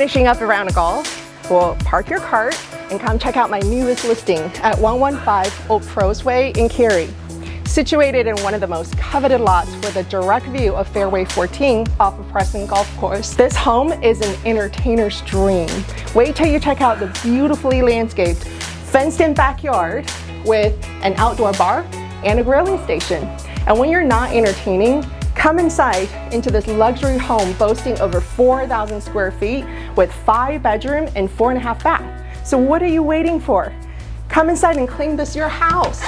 finishing up a round of golf, well, park your cart and come check out my newest listing at 115 Old Pros Way in Cary. Situated in one of the most coveted lots with a direct view of Fairway 14 off of Preston Golf Course. This home is an entertainer's dream. Wait till you check out the beautifully landscaped, fenced-in backyard with an outdoor bar and a grilling station. And when you're not entertaining, come inside into this luxury home boasting over 4,000 square feet with 5 bedroom and 4.5 bath. So what are you waiting for? Come inside and claim this your house.